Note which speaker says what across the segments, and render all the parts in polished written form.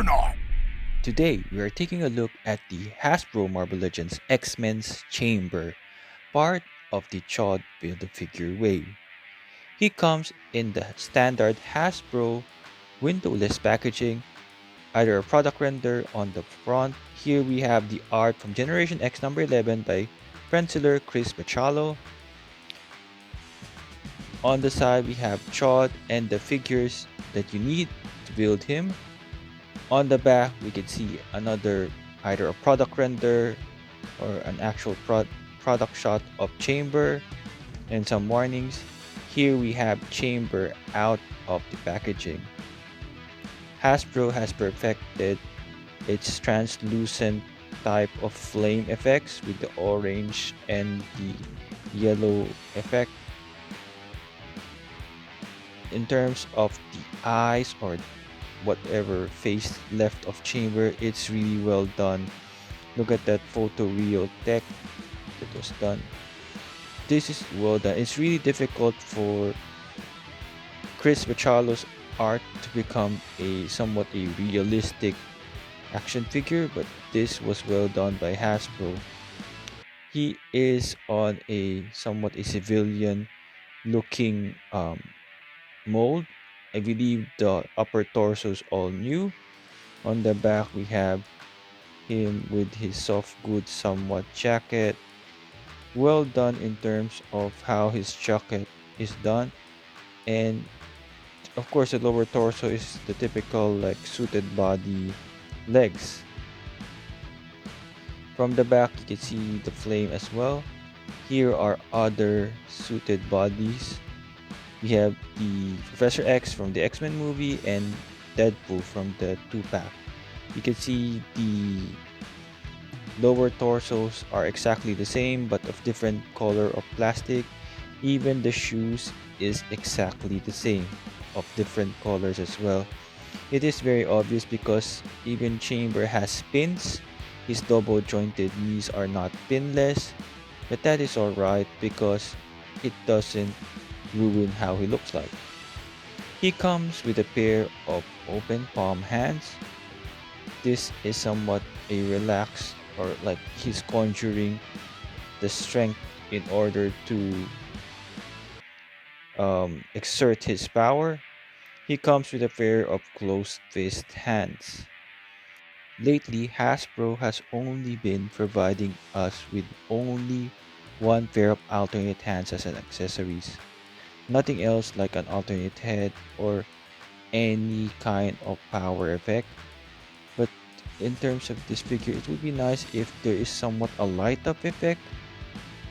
Speaker 1: or not?
Speaker 2: Today, we are taking a look at the Hasbro Marvel Legends X-Men's Chamber, part of the Chod Build-A-Figure wave. He comes in the standard Hasbro windowless packaging, either a product render on the front. Here we have the art from Generation X number 11 by penciler Chris Bachalo. On the side, we have Chod and the figures that you need to build him. On the back, we can see another either a product render or an actual product shot of Chamber and some warnings. Here we have Chamber out of the packaging. Hasbro has perfected its translucent type of flame effects with the orange and the yellow effect. In terms of the eyes or whatever face left of Chamber, it's really well done. Look at that photoreal tech that was done. This is well done. It's really difficult for Chris Bachalo's art to become a somewhat a realistic action figure, but this was well done by Hasbro. He is on a somewhat a civilian looking mold. I believe the upper torso is all new. On the back we have him with his soft goods somewhat jacket. Well done in terms of how his jacket is done, and of course the lower torso is the typical like suited body legs. From the back you can see the flame as well. Here are other suited bodies. We have the Professor X from the X-Men movie and Deadpool from the 2-pack. You can see the lower torsos are exactly the same but of different color of plastic. Even the shoes is exactly the same, of different colors as well. It is very obvious because even Chamber has pins. His double jointed knees are not pinless, but that is alright because it doesn't ruin how he looks like. He comes with a pair of open palm hands. This is somewhat a relaxed or like he's conjuring the strength in order to exert his power. He comes with a pair of closed fist hands. Lately, Hasbro has only been providing us with only one pair of alternate hands as an accessories. Nothing else like an alternate head or any kind of power effect. But in terms of this figure, it would be nice if there is somewhat a light up effect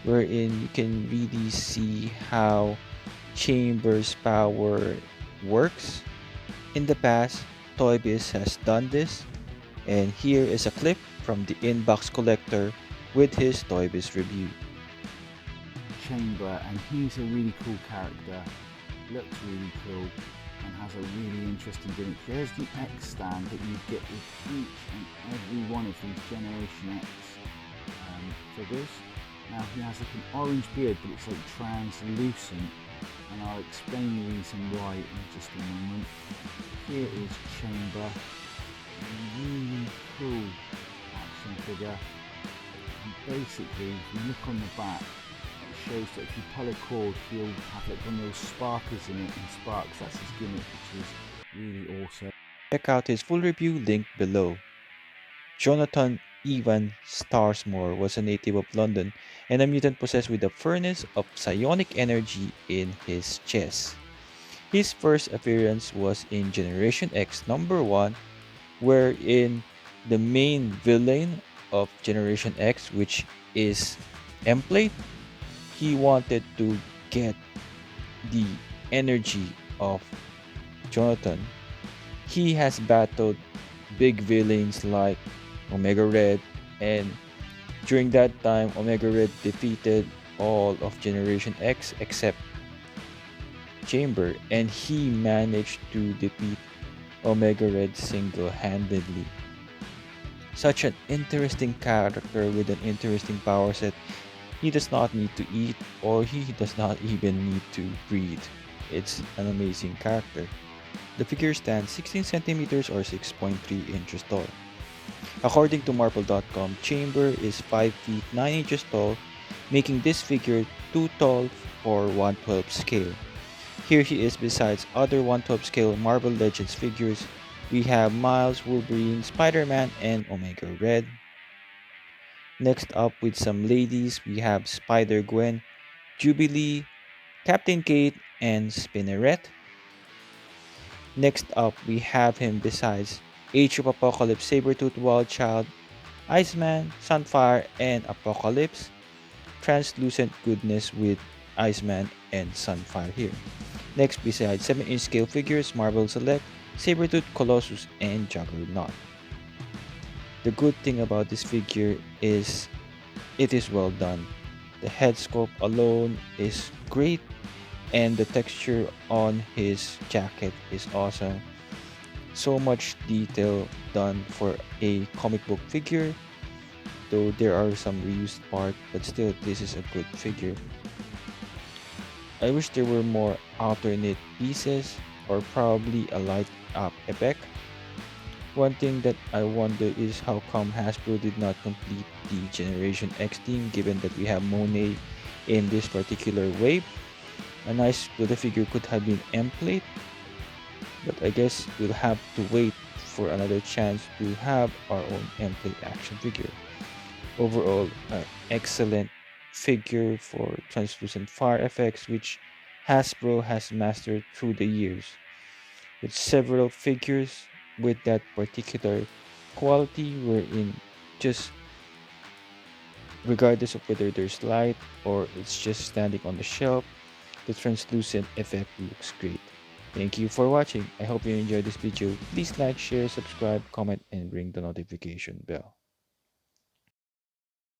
Speaker 2: wherein you can really see how Chamber's power works. In the past, Toybiz has done this, and here is a clip from the Inbox Collector with his Toybiz review.
Speaker 3: Chamber, and he's a really cool character, looks really cool and has a really interesting gimmick. Here's the X stand that you get with each and every one of these Generation X figures. Now he has like an orange beard but it's like translucent, and I'll explain the reason why in just a moment. Here is Chamber, a really cool action figure, and basically if you look on the back, shows that if you pull a cord he'll have like one of those sparkers in it, and sparks, that's his gimmick, which is really awesome.
Speaker 2: Check out his full review link below. Jonathan Evan Starsmore was a native of London and a mutant possessed with a furnace of psionic energy in his chest. His first appearance was in Generation X number 1, wherein the main villain of Generation X, which is Emplate, he wanted to get the energy of Jonathan. He has battled big villains like Omega Red, and during that time Omega Red defeated all of Generation X except Chamber, and he managed to defeat Omega Red single-handedly. Such an interesting character with an interesting power set. He does not need to eat, or he does not even need to breathe. It's an amazing character. The figure stands 16 centimeters or 6.3 inches tall. According to Marble.com, Chamber is 5 feet 9 inches tall, making this figure too tall for 1/12 scale. Here he is besides other 1/12 scale Marvel Legends figures. We have Miles, Wolverine, Spider-Man, and Omega Red. Next up with some ladies, we have Spider-Gwen, Jubilee, Captain Kate, and Spinneret. Next up, we have him besides Age of Apocalypse, Sabretooth, Wildchild, Iceman, Sunfire, and Apocalypse. Translucent goodness with Iceman and Sunfire here. Next, besides 7-inch scale figures, Marvel Select, Sabretooth, Colossus, and Juggernaut. The good thing about this figure is it is well done. The head sculpt alone is great, and the texture on his jacket is awesome. So much detail done for a comic book figure, though there are some reused parts, but still this is a good figure. I wish there were more alternate pieces or probably a light up effect. One thing that I wonder is how come Hasbro did not complete the Generation X team given that we have Monet in this particular wave. A nice little figure could have been M-plate, but I guess we'll have to wait for another chance to have our own M-plate action figure. Overall, an excellent figure for translucent fire effects which Hasbro has mastered through the years. With several figures with that particular quality wherein just regardless of whether there's light or it's just standing on the shelf, the translucent effect looks great. Thank you for watching. I hope you enjoyed this video. Please like, share, subscribe, comment, and ring the notification bell.